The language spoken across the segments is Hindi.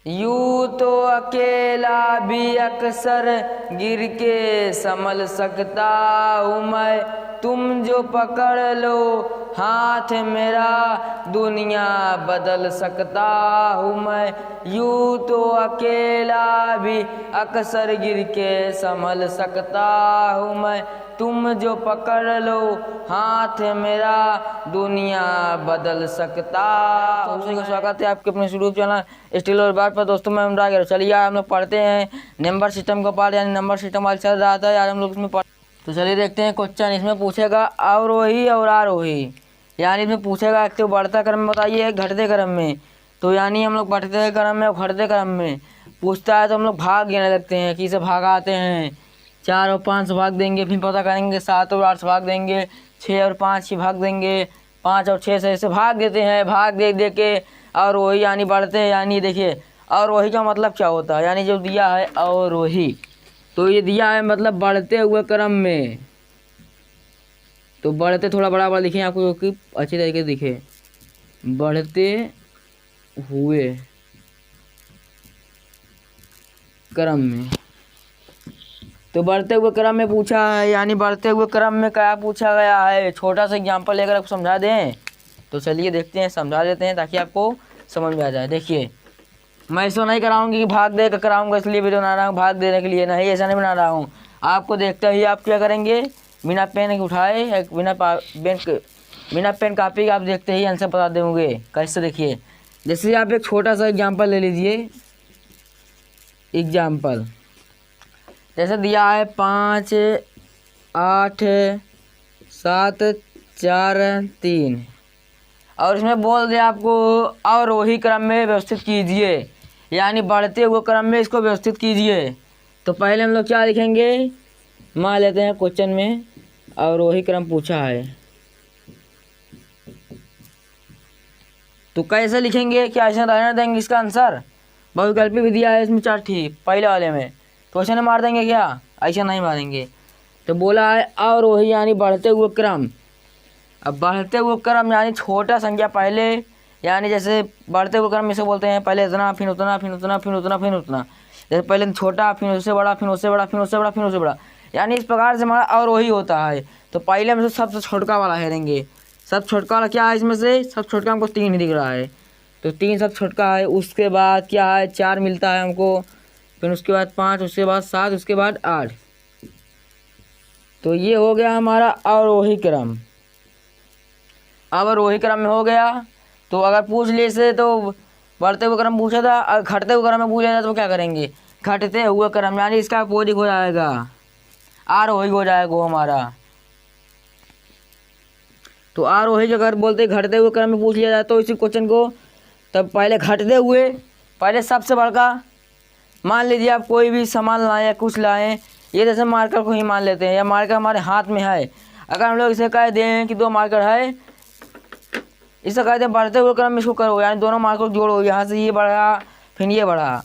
यूं तो अकेला भी अक्सर गिर के संभल सकता हूँ मैं, तुम जो पकड़ लो हाथ मेरा दुनिया बदल सकता हूँ मैं। यूं तो अकेला भी अक्सर गिर के संभल सकता हूँ मैं, तुम जो पकड़ लो हाथ मेरा दुनिया बदल सकता। तो सभी का स्वागत है आपके अपने यूट्यूब चैनल स्टील और बात पर। दोस्तों मैं अनुराग। चलिए हम लोग पढ़ते हैं नंबर सिस्टम का पार्ट, यानी नंबर सिस्टम वाला चल रहा था यार हम लोग इसमें तो चलिए देखते हैं क्वेश्चन। इसमें पूछेगा अवरोही और आरोही, यानी इसमें पूछेगा एक तो बढ़ता क्रम में बताइए, घटते क्रम में। तो यानी हम लोग बढ़ते क्रम में और घटते क्रम में पूछता है तो हम लोग भाग गिनने लगते हैं कि इसे भाग आते हैं। 4 और 5 भाग देंगे, फिर पता करेंगे 7 और 8 भाग देंगे, 6 और 5 भाग देंगे, 5 और 6 से ऐसे भाग देते हैं। भाग दे दे के अवरोही यानी बढ़ते हैं। यानी देखिए अवरोही का मतलब क्या होता है, यानी जो दिया है अवरोही, तो ये दिया है मतलब बढ़ते हुए क्रम में। तो बढ़ते थोड़ा बड़ा बड़ा लिखे आपको कि अच्छी तरीके से दिखे, बढ़ते हुए क्रम में। तो बढ़ते हुए क्रम में पूछा है, यानी बढ़ते हुए क्रम में क्या पूछा गया है। छोटा सा एग्जाम्पल लेकर आपको समझा दें तो चलिए देखते हैं, समझा देते हैं ताकि आपको समझ में आ जाए। देखिए मैं इसको नहीं कराऊंगी कि भाग दे कर कराऊंगा, इसलिए वीडियो बना रहा हूँ भाग देने के लिए, नहीं ऐसा नहीं बना रहा हूँ। आपको देखते ही आप क्या करेंगे, बिना पेन के उठाए, बिना पेन कापी के आप देखते ही आंसर बता देंगे कैसे। देखिए जैसे आप एक छोटा सा एग्जाम्पल ले लीजिए। एग्जाम्पल जैसे दिया है 5 8 7 4 3 और इसमें बोल दिया आपको अवरोही क्रम में व्यवस्थित कीजिए, यानी बढ़ते हुए क्रम में इसको व्यवस्थित कीजिए। तो पहले हम लोग क्या लिखेंगे, मान लेते हैं क्वेश्चन में अवरोही क्रम पूछा है तो कैसे लिखेंगे, क्या ऐसे रहने देंगे इसका आंसर। बहुविकल्पी भी दिया है इसमें 4 ठीक पहले वाले में, तो ऐसे नहीं मार देंगे क्या, ऐसा नहीं मारेंगे। तो बोला है अवरोही यानी बढ़ते हुए क्रम। अब बढ़ते हुए क्रम यानी छोटा संख्या पहले, यानी जैसे बढ़ते हुए क्रम इसे बोलते हैं पहले इतना फिर उतना फिर उतना फिर उतना फिर उतना, जैसे पहले छोटा फिर उससे बड़ा फिर उससे बड़ा फिर उससे बड़ा फिर उससे बड़ा, यानी इस प्रकार से हमारा अवरोही होता है। तो पहले में से सबसे छोटका वाला है देंगे, सब छोटका वाला क्या है इसमें से, सब छोटका हमको 3 ही दिख रहा है, तो 3 सब छोटका है। उसके बाद क्या है 4 मिलता है हमको, फिर उसके बाद 5, उसके बाद 7, उसके बाद 8। तो ये हो गया हमारा अवरोही क्रम। अवरोही क्रम में हो गया। तो अगर पूछ ले से तो बढ़ते हुए क्रम पूछा था, अगर घटते हुए क्रम में पूछा था तो क्या करेंगे, घटते हुए क्रम, यानी इसका अपोजिट हो जाएगा, आरोही हो जाएगा वो हमारा। तो आरोही अगर बोलते घटते हुए क्रम में पूछ लिया जाए तो इसी क्वेश्चन को, तब पहले घटते हुए, पहले सबसे बड़का, मान लीजिए आप कोई भी सामान लाएं या कुछ लाएं, ये जैसे मार्कर को ही मान लेते हैं, या मार्कर हमारे हाथ में है। अगर हम लोग इसे कह दें कि 2 मार्कर है, इसे कहते हैं बढ़ते हुए क्रम में इसको करो, यानी दोनों मार्कर को जोड़ो, यहाँ से ये बढ़ा फिर ये बढ़ा,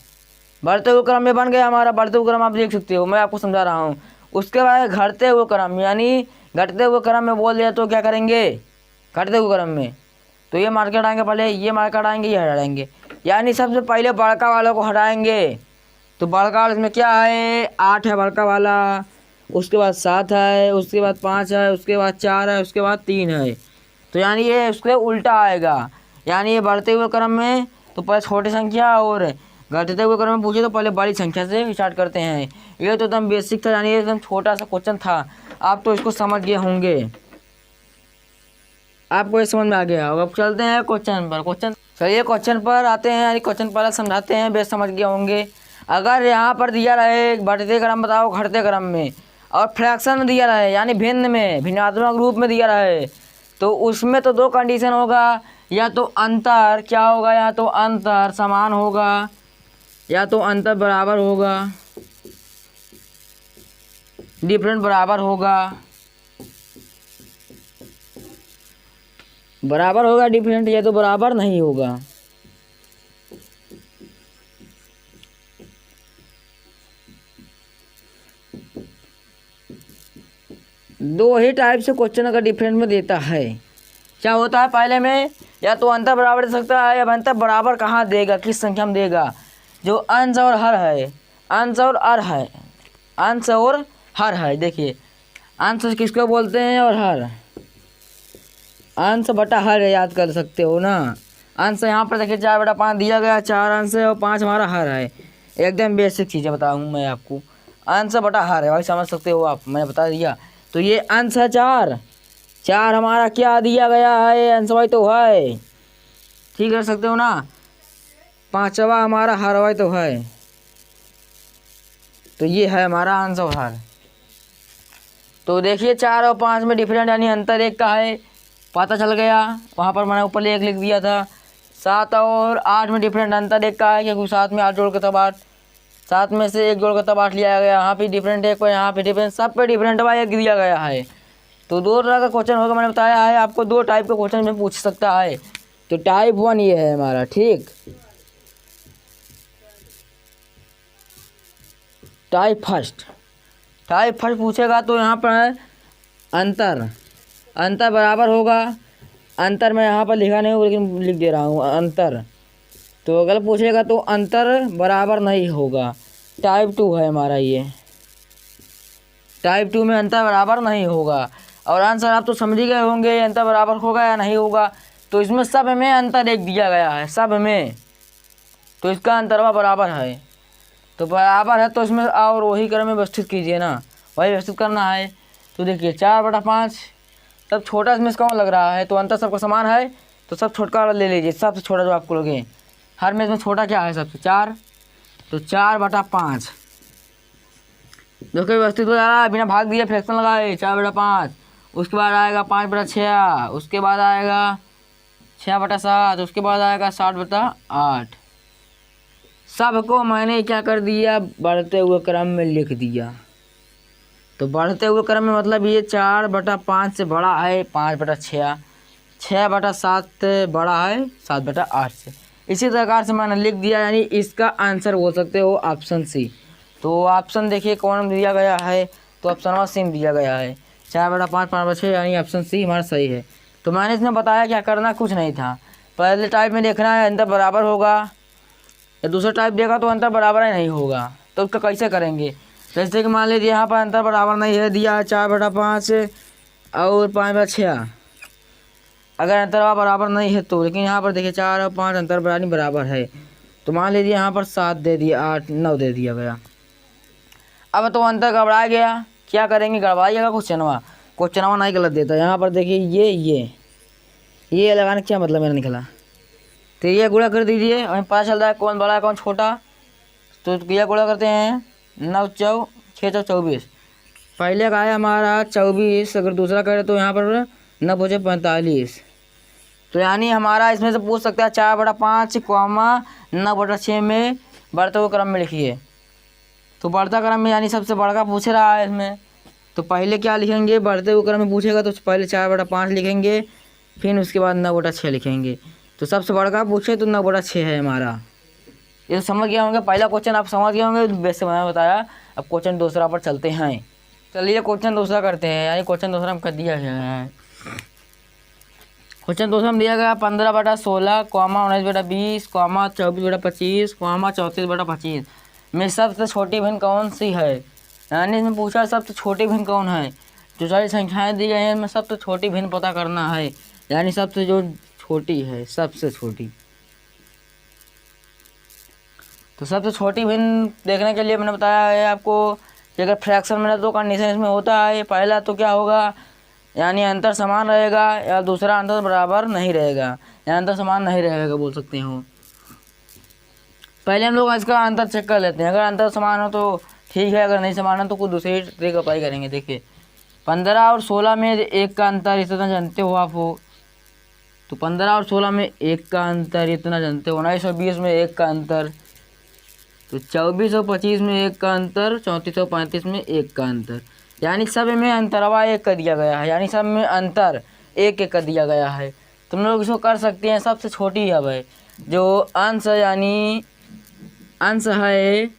बढ़ते हुए क्रम में बन गया हमारा बढ़ते हुए क्रम। आप देख सकते हो, मैं आपको समझा रहा हूँ। उसके बाद घटते हुए क्रम, यानी घटते हुए क्रम में बोल दिया तो क्या करेंगे, घटते हुए क्रम में तो ये मार्कर हटाएंगे, पहले ये मार्कर हटाएंगे, ये हटाएंगे, यानी सबसे पहले बड़का वालों को हटाएंगे। तो बड़का वाला इसमें क्या है, 8 है बड़का वाला, उसके बाद 7 है, उसके बाद 5 है, उसके बाद 4 है, उसके बाद 3 है। तो यानी ये उसके उल्टा आएगा, यानी ये बढ़ते हुए क्रम में तो पहले छोटी संख्या और घटते हुए क्रम में पूछे तो पहले बड़ी संख्या से स्टार्ट करते हैं। ये तो एकदम बेसिक था, यानी एकदम छोटा सा क्वेश्चन था, आप तो इसको समझ गए होंगे, आपको ये समझ में आ गया। अब चलते हैं क्वेश्चन पर। चलिए क्वेश्चन पर आते हैं, यानी क्वेश्चन पहले समझाते हैं, बेस समझ गए होंगे। अगर यहाँ पर दिया रहे बढ़ते क्रम बताओ घटते क्रम में, और फ्रैक्शन में दिया रहे यानी भिन्न में, भिन्नात्मक रूप में दिया रहे, तो उसमें तो 2 कंडीशन होगा, या तो अंतर क्या होगा, या तो अंतर समान होगा, या तो अंतर बराबर होगा, डिफरेंट बराबर होगा, बराबर होगा डिफरेंट, या तो बराबर नहीं होगा। दो ही टाइप से क्वेश्चन अगर डिफरेंट में देता है, क्या होता है पहले में, या तो अंतर बराबर दे सकता है, या अंतर बराबर कहाँ देगा, किस संख्या में देगा, जो अंश और हर है, अंश और हर है, अंश और हर है। देखिए अंश किसको बोलते हैं और हर, अंश बटा हर याद कर सकते हो ना। अंश यहाँ पर देखिए 4/5 दिया गया, 4 अंश है और 5 हमारा हर है। एकदम बेसिक चीज़ें बताऊँ मैं आपको, अंश बटा हर है भाई, समझ सकते हो आप, मैंने बता दिया। तो ये अंश है 4, 4 हमारा क्या दिया गया है, अंश भाई तो है, ठीक कर सकते हो ना। 5वां हमारा हर भाई तो है, तो ये है हमारा अंश और हर। तो देखिए 4 और 5 में डिफरेंट यानी अंतर 1 का है, पता चल गया। वहाँ पर मैंने ऊपर 1 लिख दिया था। 7 और 8 में डिफरेंट अंतर 1 का है, क्योंकि 7 में 8 जोड़ के तब 8, 7 में से 1 जोड़ के तब 8 लिया गया। यहाँ पे डिफरेंट 1 को, यहाँ पे डिफरेंट, सब पे डिफरेंट भाई 1 दिया गया है। तो 2 तरह का क्वेश्चन होगा, मैंने बताया है आपको 2 टाइप का क्वेश्चन में पूछ सकता है। तो टाइप 1 ये है हमारा, ठीक। टाइप फर्स्ट पूछेगा तो यहाँ पर अंतर, अंतर बराबर होगा, अंतर मैं यहाँ पर लिखा नहीं हूँ लेकिन लिख दे रहा हूँ अंतर। तो अगर पूछेगा तो अंतर बराबर नहीं होगा। टाइप 2 है हमारा ये, टाइप 2 में अंतर बराबर नहीं होगा। और आंसर आप तो समझ ही गए होंगे अंतर बराबर होगा या नहीं होगा। तो इसमें सब में अंतर 1 दिया गया है, सब में, तो इसका अंतरवा बराबर है। तो बराबर है तो इसमें और वही क्रम में व्यवस्थित कीजिए ना, वही व्यवस्थित करना है। तो देखिए 4/5 सब छोटा इसमें कौन लग रहा है, तो अंतर सबका समान है, तो सब छोटा वाला ले लीजिए, सबसे छोटा जो आपको लगे। हर में इसमें छोटा क्या है सबसे, 4, तो 4/5 देखो व्यवस्थित हो जा रहा है, बिना भाग दिए फ्रैक्शन लगाए। 4/5, उसके बाद आएगा 5/6, उसके बाद आएगा 6/7, उसके बाद आएगा 7/8। सबको मैंने क्या कर दिया, बढ़ते हुए क्रम में लिख दिया। तो बढ़ते हुए क्रम में मतलब ये 4/5 से बड़ा है 5/6, 6/7 बड़ा है 7/8 से। इसी प्रकार से मैंने लिख दिया, यानी इसका आंसर बोल सकते हो ऑप्शन सी। तो ऑप्शन देखिए कौन दिया गया है, तो ऑप्शन सी दिया गया है 4/5 5/6, यानी ऑप्शन सी हमारा सही है। तो मैंने इसमें बताया क्या करना, कुछ नहीं था। पहले टाइप में देखना है अंतर बराबर होगा, या दूसरा टाइप देखा तो अंतर बराबर ही नहीं होगा, तो उसका कैसे करेंगे। जैसे कि मान लीजिए यहाँ पर अंतर बराबर नहीं है, दिया है 4/5 और 5/6, अगर अंतर बराबर नहीं है तो, लेकिन यहाँ पर देखिए 4 और 5 अंतर बराबर है, तो मान लीजिए यहाँ पर 7 दे दिया, 8 9 दे दिया गया। अब तो अंतर गड़बड़ा गया, क्या करेंगे, गड़बड़ाइएगा क्वेश्चनवा नहीं गलत देता। यहाँ पर देखिए ये लगाने का क्या मतलब मेरा निकला, तो ये गुणा कर दीजिए, हमें पता चल रहा है कौन बड़ा है कौन छोटा। तो ये गुणा करते हैं, 9 चौ 6 चौ 24, पहले का है हमारा 24, अगर दूसरा करे तो यहाँ पर 9 बचे 45। तो यानी हमारा इसमें से पूछ सकता है 4/5 9/6 में बढ़ते हुए क्रम में लिखिए। तो बढ़ता क्रम में यानी सबसे बड़ा पूछ रहा है इसमें, तो पहले क्या लिखेंगे, बढ़ते हुए क्रम में पूछेगा तो पहले 4/5 लिखेंगे, फिर उसके बाद 9/6 लिखेंगे। तो सबसे बड़ा पूछे तो 9/6 है हमारा। ये तो समझ गए होंगे, पहला क्वेश्चन आप समझ गए होंगे, वैसे मैंने बताया। अब क्वेश्चन दूसरा पर चलते हैं। चलिए क्वेश्चन दूसरा करते हैं, यानी क्वेश्चन दूसरा हम कर दिया गया है। क्वेश्चन दूसरा में दिया गया 15/16, 19/20, 24/25, 34/25 में सबसे छोटी भिन्न कौन सी है। यानी इसमें पूछा सबसे छोटी भिन्न कौन है, जो सारी संख्याएँ दी गई हैं इनमें सबसे छोटी भिन्न पता करना है, यानी सबसे जो छोटी है, सबसे छोटी। तो सबसे छोटी भिन्न देखने के लिए मैंने बताया है आपको कि अगर फ्रैक्शन में तो कंडीशन इसमें होता है, पहला तो क्या होगा, यानी अंतर समान रहेगा, या दूसरा अंतर बराबर नहीं रहेगा, या अंतर समान नहीं रहेगा बोल सकते हो। पहले हम लोग इसका अंतर चेक कर लेते हैं, अगर अंतर समान हो तो ठीक है, अगर नहीं समान हो तो कुछ दूसरी ट्रिक अप्लाई करेंगे। देखिए 15 और 16 में 1 का अंतर, इतना जानते हो आप हो। तो 15 और 16 में 1 का अंतर, इतना जानते हो। 19 और 20 में 1 का अंतर, तो 24 और 25 में 1 का अंतर, 34 और 35 में 1 का अंतर, यानी सब में अंतरवा 1 कर दिया गया है, यानी सब में अंतर 1 कर दिया गया है। तुम लोग इसको कर सकते हैं। सबसे छोटी है भाई जो अंश, यानी अंश है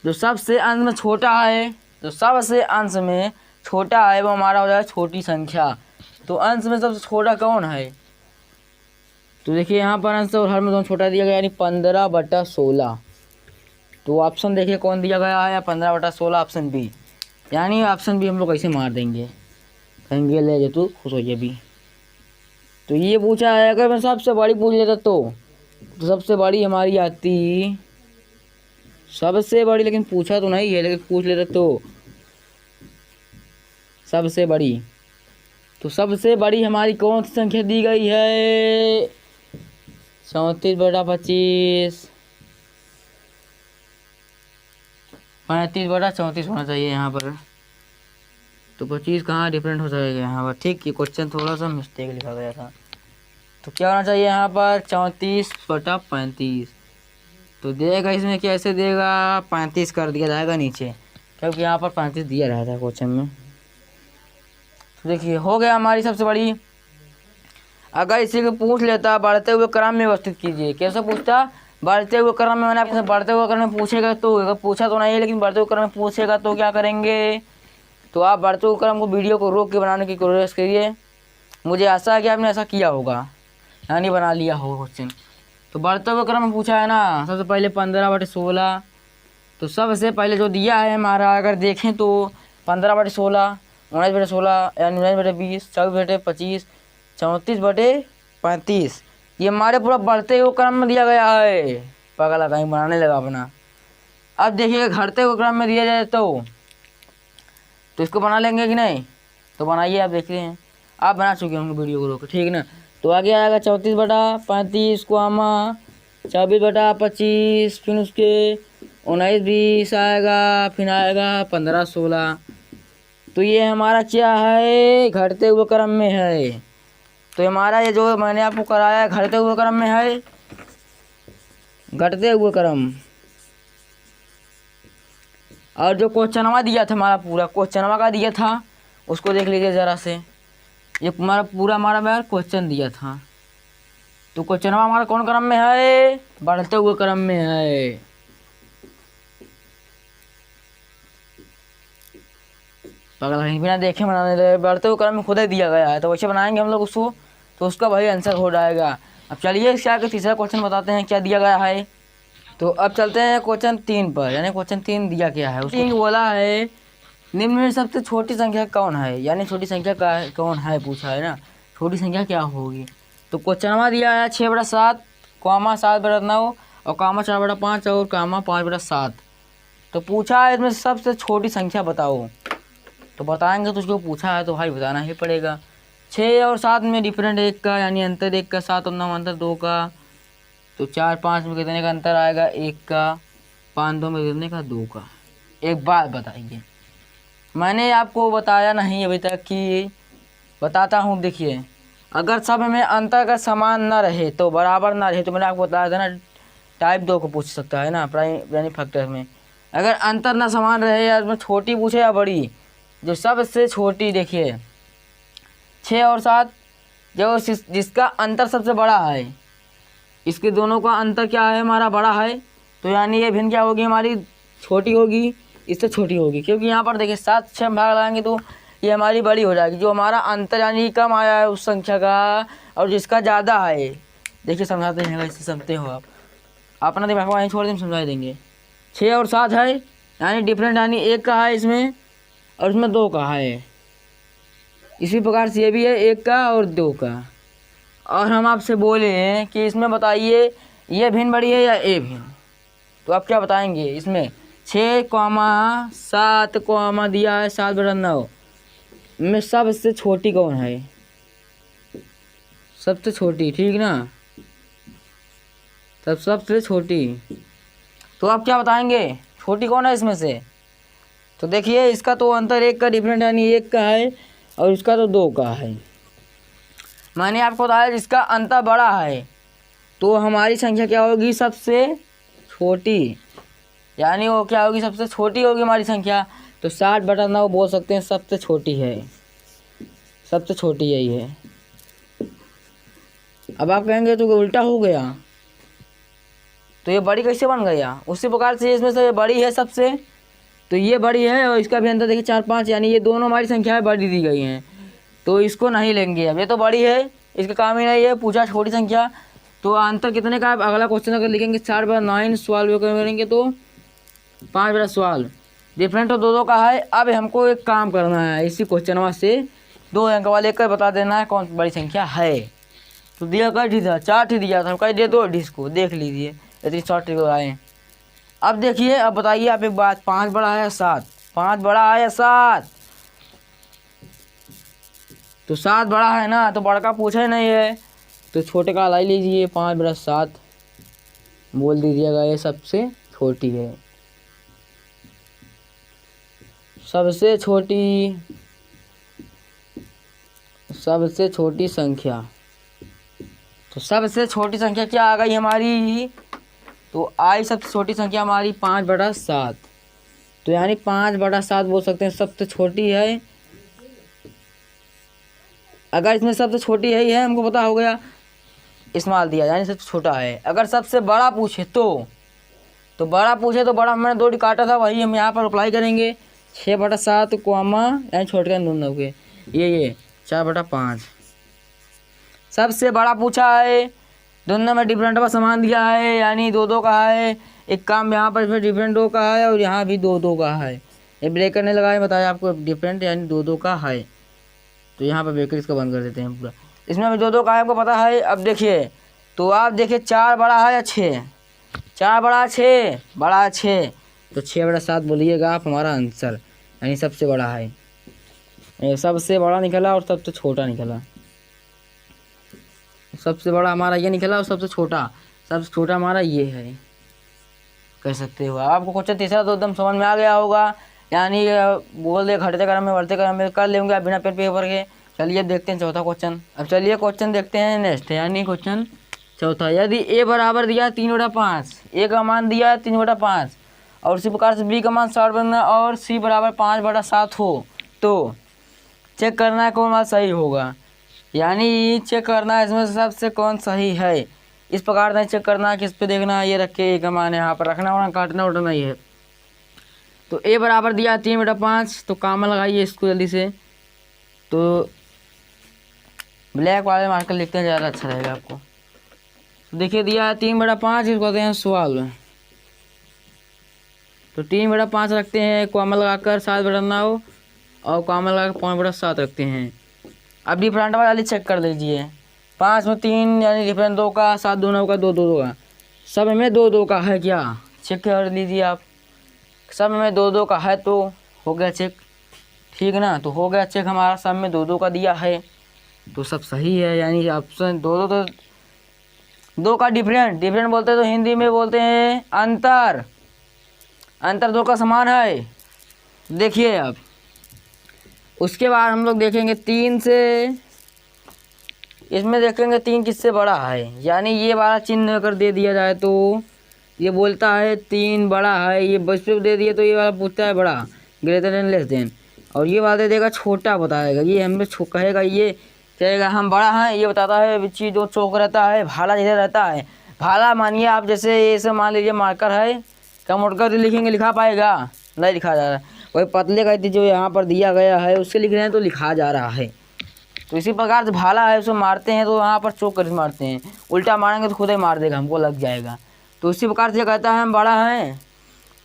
जो सबसे अंश में छोटा है, जो सबसे अंश में छोटा है वो हमारा हो जाएगा छोटी संख्या। तो अंश में सबसे छोटा कौन है, तो देखिए यहाँ पर अंश और हर में दोनों छोटा दिया गया, यानी 15/16। तो ऑप्शन देखिए कौन दिया गया है, 15/16 ऑप्शन बी। यानी ऑप्शन बी हम लोग कैसे मार देंगे, कहेंगे ले जो तू खुश हो जाए भी। तो ये पूछा है, अगर मैं सबसे बड़ी पूछ लेता तो सबसे बड़ी हमारी आती, सबसे बड़ी, लेकिन पूछा तो नहीं है, लेकिन पूछ लेता तो सबसे बड़ी। तो सबसे बड़ी हमारी कौन सी संख्या दी गई है, 34/25, 35/34 होना चाहिए यहाँ पर। तो 25 कहाँ डिफरेंट हो जाएगा यहाँ पर, ठीक। ये क्वेश्चन थोड़ा सा मिस्टेक लिखा गया था। तो क्या होना चाहिए यहाँ पर, 34/35। तो देगा इसमें कैसे देगा, 35 कर दिया जाएगा नीचे, क्योंकि यहाँ पर 35 दिया रहता है क्वेश्चन में। तो देखिए हो गया हमारी सबसे बड़ी। अगर इसी को पूछ लेता बढ़ते हुए क्रम में व्यवस्थित कीजिए, कैसे पूछता, बढ़ते हुए क्रम में, मैंने आपसे बढ़ते हुए क्रम में पूछेगा तो, अगर पूछा तो नहीं है लेकिन बढ़ते हुए क्रम में पूछेगा तो क्या करेंगे। तो आप बढ़ते हुए क्रम को वीडियो को रोक के बनाने की कोशिश करिए। मुझे आशा है कि आपने ऐसा किया होगा, यानी बना लिया होगा क्वेश्चन। तो बढ़ते हुए क्रम में पूछा है ना, सबसे पहले 15/16। तो सबसे पहले जो दिया है हमारा, अगर देखें तो 15/16, 19/16, यानी 19/20, 24/25, 34/35। ये हमारे पूरा बढ़ते हुए क्रम में दिया गया है। पगला कहीं बनाने लगा अपना। अब देखिए घटते हुए क्रम में दिया जाए तो इसको बना लेंगे कि नहीं, तो बनाइए, आप देखते हैं। आप बना चुके होंगे वीडियो को रोक, ठीक ना। तो आगे आएगा 34/35 को आमा, 24/25, फिर उसके 19/20 आएगा, फिर आएगा 15/16। तो ये हमारा क्या है, घटते हुए क्रम में है। तो हमारा ये जो मैंने आपको कराया है घटते हुए क्रम में है, घटते हुए क्रम। और जो क्वेश्चनवा दिया था हमारा, पूरा क्वेश्चनवा का दिया था, उसको देख लीजिए ज़रा से। ये हमारा पूरा हमारा क्वेश्चन दिया था। तो क्वेश्चनवा हमारा कौन क्रम में है, बढ़ते हुए क्रम में है। अगर बिना देखे बनाने लगे, बढ़ते हुए क्रम में खुद ही दिया गया है, तो वैसे बनाएंगे हम लोग उसको, तो उसका वही आंसर हो जाएगा। अब चलिए इसके आगे तीसरा क्वेश्चन बताते हैं क्या दिया गया है। तो अब चलते हैं क्वेश्चन 3 पर, यानी क्वेश्चन 3 दिया क्या है। उसको बोला है निम्न में सबसे छोटी संख्या कौन है, यानी छोटी संख्या का कौन है पूछा है ना, छोटी संख्या क्या होगी। तो क्वेश्चनवा दिया है 6/7, 7/9 और 4/5 और 5/7। तो पूछा है इसमें सबसे छोटी संख्या बताओ। तो बताएंगे तो उसको पूछा है तो भाई बताना ही पड़ेगा। 6 और 7 में डिफरेंट 1 का, यानी अंतर 1 का, 7 और 9 अंतर 2 का। तो 4-5 में कितने का अंतर आएगा, 1 का। 5-2 में कितने का, 2 का। एक बात बताइए, मैंने आपको बताया नहीं अभी तक कि बताता हूँ। देखिए अगर सब में अंतर अगर समान ना रहे तो बराबर ना रहे, तो मैंने आपको बताया था ना टाइप 2 को पूछ सकता है ना, प्राइम यानी फैक्टर में। अगर अंतर ना समान रहे या उसमें छोटी पूछे या बड़ी, जो सबसे छोटी देखिए 6 और 7, जो जिसका अंतर सबसे बड़ा है, इसके दोनों का अंतर क्या है हमारा, बड़ा है। तो यानी ये भिन्न क्या होगी हमारी, छोटी होगी, इससे छोटी होगी। क्योंकि यहाँ पर देखिए 7 से हम भाग लगाएंगे तो ये हमारी बड़ी हो जाएगी। जो हमारा अंतर यानी कम आया है उस संख्या का, और जिसका ज़्यादा है, देखिए समझाते हैं, वैसे समझते हो आप, अपना दिमाग वहीं छोड़ दें, समझा देंगे। 6 और 7 है, यानी डिफरेंट, यानी 1 का है इसमें और इसमें 2 का है। इसी प्रकार से ये भी है 1 का और 2 का। और हम आपसे बोले हैं कि इसमें बताइए ये भिन्न बड़ी है या ए भिन्न, तो आप क्या बताएंगे। इसमें 6,7 दिया है 7/9 में सबसे छोटी कौन है, सबसे छोटी, ठीक ना, तब सबसे छोटी। तो आप क्या बताएंगे छोटी कौन है इसमें से। तो देखिए इसका तो अंतर 1 का डिफरेंट, यानी 1 का है और इसका तो 2 का है। मैंने आपको बताया जिसका अंतर बड़ा है तो हमारी संख्या क्या होगी, सबसे छोटी, यानी वो क्या होगी, सबसे छोटी होगी हमारी संख्या। तो 7/9 बोल सकते हैं सबसे छोटी है, सबसे छोटी यही है। अब आप कहेंगे तो उल्टा हो गया, तो ये बड़ी कैसे बन गया। उसी प्रकार से इसमें से बड़ी है सबसे, तो ये बड़ी है और इसका भी अंतर देखिए 4-5, यानी ये दोनों हमारी संख्याएं बड़ी दी गई हैं, तो इसको नहीं लेंगे। अब ये तो बड़ी है, इसका काम ही नहीं है, पूछा छोटी संख्या। तो अंतर कितने का, अगला क्वेश्चन अगर लिखेंगे 4/9 सॉल्व करेंगे तो 5/12 डिफरेंट तो दो दो का है। अब हमको एक काम करना है, इसी क्वेश्चन से 2 अंक वाले लेकर बता देना है कौन सी बड़ी संख्या है। तो दिया कर दी था 4 ही दिया था, हम कह दे दो डिस्को देख लीजिए इतनी शॉर्ट आए। अब देखिए, अब बताइए आप एक बात, 5 बड़ा है या 7? 5 बड़ा है या 7? तो 7 बड़ा है ना, तो बड़का पूछे नहीं है, तो छोटे का लाई लीजिए। 5/7 बोल दीजिएगा ये सबसे छोटी है, सबसे छोटी संख्या। तो सबसे छोटी संख्या क्या आ गई हमारी? तो आई सबसे छोटी संख्या हमारी 5/7। तो यानी 5/7 बोल सकते हैं सबसे छोटी है। अगर इसमें सबसे छोटी है ही है, हमको पता हो गया, इस्तेमाल दिया यानी सबसे छोटा है। अगर सबसे बड़ा पूछे तो बड़ा पूछे तो बड़ा मैंने 2 काटा था, वही हम यहाँ पर अप्लाई करेंगे। 6/7 कॉमा यानी छोटे का दोनों के ये 4/5 सबसे बड़ा पूछा है। दोनों में डिफरेंट का समान दिया है, यानी 2 का है। एक काम यहाँ पर इसमें डिफरेंट 2 का है और यहाँ भी 2 का है। ये ब्रेकर नहीं लगाया, बताया आपको डिफरेंट यानी 2 का है। तो यहाँ पर ब्रेकर इसका बंद कर देते हैं पूरा। इसमें भी 2 का है, आपको पता है। अब देखिए, तो आप देखिए 4 बड़ा है या 6? 4 बड़ा 6 बड़ा 6, तो 6/7 बोलिएगा आप हमारा आंसर, यानी सबसे बड़ा है। ये सबसे बड़ा निकला और सबसे छोटा निकला। सबसे बड़ा हमारा ये निकला और सबसे छोटा हमारा ये है, कह सकते हो। आपको क्वेश्चन तीसरा तो एकदम समझ में आ गया होगा, यानी बोल दे घटते क्रम में बढ़ते क्रम में कर लेंगे आप बिना पेन पेपर के। चलिए देखते हैं चौथा क्वेश्चन। अब चलिए क्वेश्चन देखते हैं नेक्स्ट, यानी क्वेश्चन चौथा। यदि a बराबर दिया 3/5, a का मान दिया 3/5 और उसी प्रकार से b का मान 60 बनना और c बराबर 5/7 हो, तो चेक करना है कौन मान सही होगा। यानी चेक करना है इसमें सबसे कौन सही है। इस प्रकार से चेक करना है, किस पे देखना है, ये रख के a का मान यहाँ पर रखना होना, काटना उठना ही है। तो a बराबर दिया 3/5, तो कामा लगाइए इसको जल्दी से। तो ब्लैक वाले मार्कर लिखते हैं, ज़्यादा अच्छा रहेगा आपको। तो देखिए दिया है 3/5, इसको कहते हैं सवाल। तो 3/5 रखते हैं, कॉमा लगाकर 7/9 और कॉमा लगाकर 5/7 रखते हैं। अब डिफरेंट वाली चेक कर लीजिए। 5 में 3 यानी डिफरेंट 2 का, 7 2 का 2 का, सब में 2 का है क्या? चेक कर लीजिए आप, सब में 2 का है तो हो गया चेक, ठीक ना। तो हो गया चेक हमारा, सब में 2 का दिया है तो सब सही है, यानी ऑप्शन 2 तो 2 का डिफरेंट बोलते हैं, तो हिंदी में बोलते हैं अंतर 2 का समान है। देखिए अब उसके बाद हम लोग देखेंगे 3 से, इसमें देखेंगे 3 किससे बड़ा है, यानी ये वाला चिन्ह अगर दे दिया जाए तो ये बोलता है 3 बड़ा है, ये बस पे दे दिए तो ये वाला पूछता है बड़ा, ग्रेटर देन लेस देन, और ये वाला दे देगा छोटा बताएगा। ये हमें कहेगा, ये कहेगा हम बड़ा हैं, ये बताता है चीज़ जो चौक रहता है, भाला जैसे रहता है। भाला मानिए आप, जैसे ये सब मान लीजिए मार्कर है, क्या मोटकर लिखेंगे, लिखा पाएगा नहीं, लिखा जा रहा है। वही पतले का जो यहाँ पर दिया गया है उससे लिख रहे हैं तो लिखा जा रहा है। तो इसी प्रकार से भाला है, उसको मारते हैं तो यहाँ पर चौक कर मारते हैं, उल्टा मारेंगे तो खुद ही मार देगा, हमको लग जाएगा। तो इसी प्रकार से कहता है हम बड़ा हैं,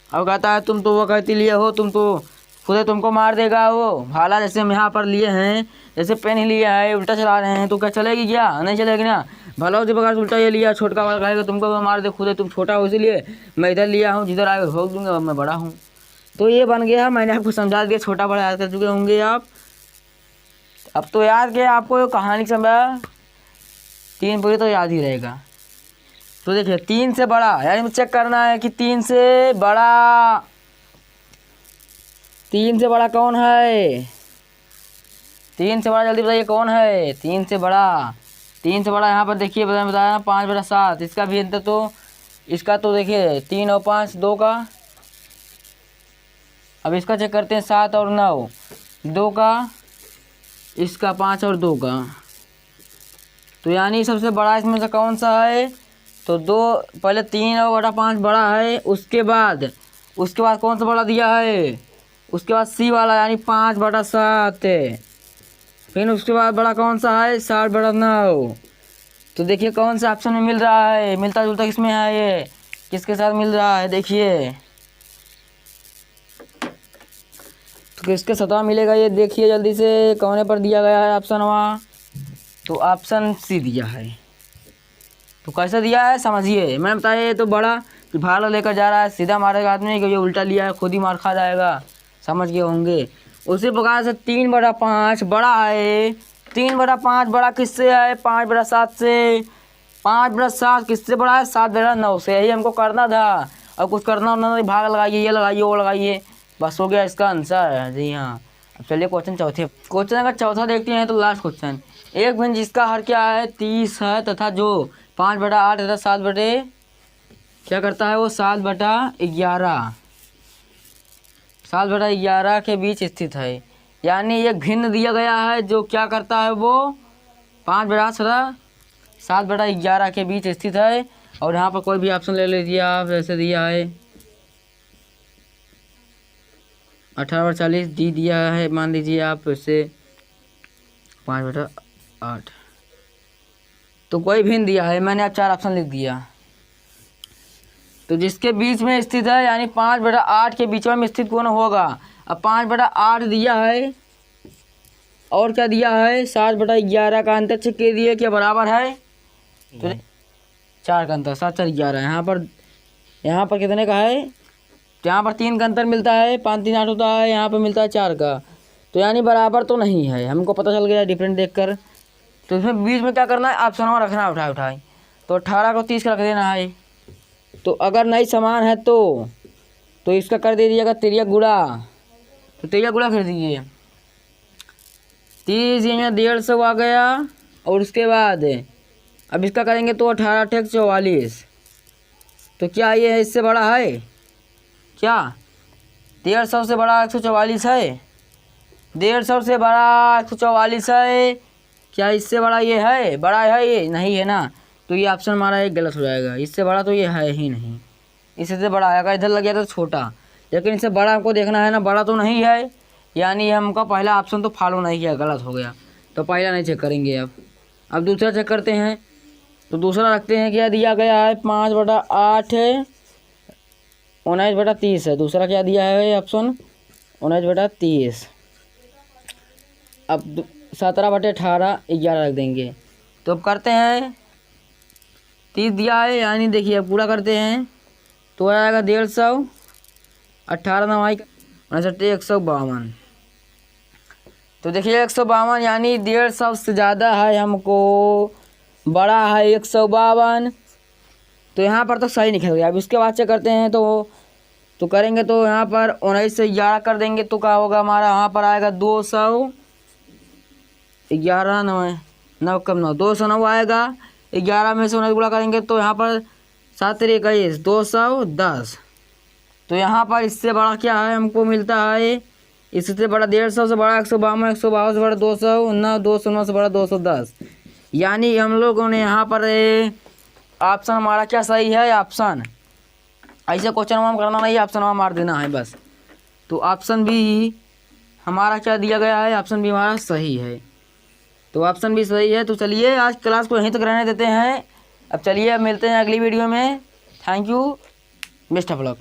और कहता है तुम तो वो कहती लिए हो, तुम तो खुद ही तुमको मार देगा वो भाला। जैसे हम यहाँ पर लिए हैं, जैसे पेन ही लिया है, उल्टा चला रहे हैं तो क्या चलेगी, क्या नहीं चलेगी ना। भला उसी प्रकार से उल्टा ये लिया, छोटका वाला कहेगा तुमको मार दे, खुद ही तुम छोटा हो इसीलिए मैं इधर लिया हूँ, जिधर आए भोग दूंगा, मैं बड़ा हूँ। तो ये बन गया, मैंने आपको समझा दिया, छोटा बड़ा याद कर चुके होंगे आप। अब तो याद किया आपको कहानी समझा, 3 पूरी तो याद ही रहेगा। तो देखिए 3 से बड़ा, यानी चेक करना है कि 3 से बड़ा कौन है। 3 से बड़ा जल्दी बताइए कौन है। 3 से बड़ा यहाँ पर देखिए बताया 5/7, इसका भी अंतर तो इसका तो देखिए 3 और 5 2 का। अब इसका चेक करते हैं 7 और 9 2 का, इसका 5 और 2 का। तो यानी सबसे बड़ा इसमें से कौन सा है, तो 2 पहले 3/5 बड़ा है, उसके बाद कौन सा बड़ा दिया है, उसके बाद सी वाला यानी 5/7 है। फिर उसके बाद बड़ा कौन सा है 7/9। तो देखिए कौन सा ऑप्शन में मिल रहा है, मिलता जुलता किसमें है, ये किसके साथ मिल रहा है, देखिए किसके सतवा मिलेगा ये देखिए जल्दी से, कौने पर दिया गया है ऑप्शन वहाँ। तो ऑप्शन सी दिया है। तो कैसे दिया है समझिए, मैंने बताया ये तो बड़ा भाला लेकर जा रहा है, सीधा मारेगा आदमी कि ये उल्टा लिया है, खुद ही मार खा जाएगा, समझ गए होंगे। उसी प्रकार से 3/5 बड़ा है। 3/5 बड़ा किससे है? 5/7 से। 5/7 किससे बड़ा है? 7/9 से। यही हमको करना था, और कुछ करना होना नहीं, भाग लगाइए, ये लगाइए, वो लगाइए, बस हो गया इसका आंसर। जी हाँ। अब चलिए क्वेश्चन अगर चौथा देखते हैं तो लास्ट क्वेश्चन। एक भिन्न जिसका हर क्या है? 30 है तथा जो 5/8 तथा 7 क्या करता है वो 7/11 7/11 के बीच स्थित है। यानी एक भिन्न दिया गया है जो क्या करता है वो 5/8 तथा 7/11 के बीच स्थित है। और यहाँ पर कोई भी ऑप्शन ले लीजिए आप, जैसे दिया है 18/40 डी दिया है, मान लीजिए आप इसे 5/8। तो कोई भिन्न दिया है, मैंने अब 4 ऑप्शन लिख दिया। तो जिसके बीच में स्थित है यानी 5/8 के बीच में स्थित कौन होगा? अब 5/8 दिया है और क्या दिया है? 7/11 का अंतर के दिए क्या बराबर है? तो 4 का अंतर, 7/4 यहाँ पर कितने का है? तो यहाँ पर 3 का अंतर मिलता है, 5 3 8 होता है, यहाँ पर मिलता है 4 का। तो यानी बराबर तो नहीं है, हमको पता चल गया डिफरेंट देखकर। तो इसमें बीच में क्या करना है? ऑप्शन में रखना है, उठाए। तो 18 को 30 का रख देना है। तो अगर नहीं समान है तो इसका कर दीजिएगा तिरिया गुणा। तो तिरिया गुणा कर दीजिए, 30 यहाँ 150 आ गया। और उसके बाद अब इसका करेंगे तो 18 × 44। तो क्या ये है इससे बड़ा है क्या? 150 से बड़ा 144 है? 150 से बड़ा 144 है, क्या इससे बड़ा ये है? बड़ा है ये? नहीं है ना। तो ये ऑप्शन हमारा एक गलत हो जाएगा, इससे बड़ा तो ये है ही नहीं। इससे बड़ा है, अगर इधर लग गया तो छोटा, लेकिन इससे बड़ा हमको देखना है ना, बड़ा तो नहीं है। यानी हमका पहला ऑप्शन तो फॉलो नहीं किया, गलत हो गया। तो पहला नहीं चेक करेंगे। अब दूसरा चेक करते हैं। तो दूसरा रखते हैं, क्या दिया गया है? 5/8 है, 19/30 है। दूसरा क्या दिया है ऑप्शन? 19/30। अब 17/18 11 रख देंगे। तो अब करते हैं, 30 दिया है, यानी देखिए अब पूरा करते हैं तो आएगा 150, 18 9 152। तो देखिए 152 यानी 150 से ज़्यादा है, हमको बड़ा है 152। तो यहाँ पर तो सही निकल गया। अब इसके बाद चेक करते हैं तो करेंगे तो यहाँ पर 19 से 11 कर देंगे तो क्या होगा हमारा? यहाँ पर आएगा 211 9 कम 9 209 आएगा। 11 में से 19 गुणा करेंगे तो यहाँ पर 7 3 21 210। तो यहाँ पर इससे बड़ा क्या है? हमको मिलता है इससे बड़ा 150 से बड़ा 152, 152 से बड़ा 200 9 209 से बड़ा 210। यानी हम लोगों ने यहाँ पर ऑप्शन हमारा क्या सही है? ऑप्शन। ऐसे क्वेश्चन हम करना नहीं, ऑप्शन में मार देना है बस। तो ऑप्शन भी हमारा क्या दिया गया है? ऑप्शन भी हमारा सही है। तो ऑप्शन भी सही है। तो चलिए आज क्लास को यहीं तक रहने देते हैं। अब चलिए अब मिलते हैं अगली वीडियो में। Thank you, best of luck.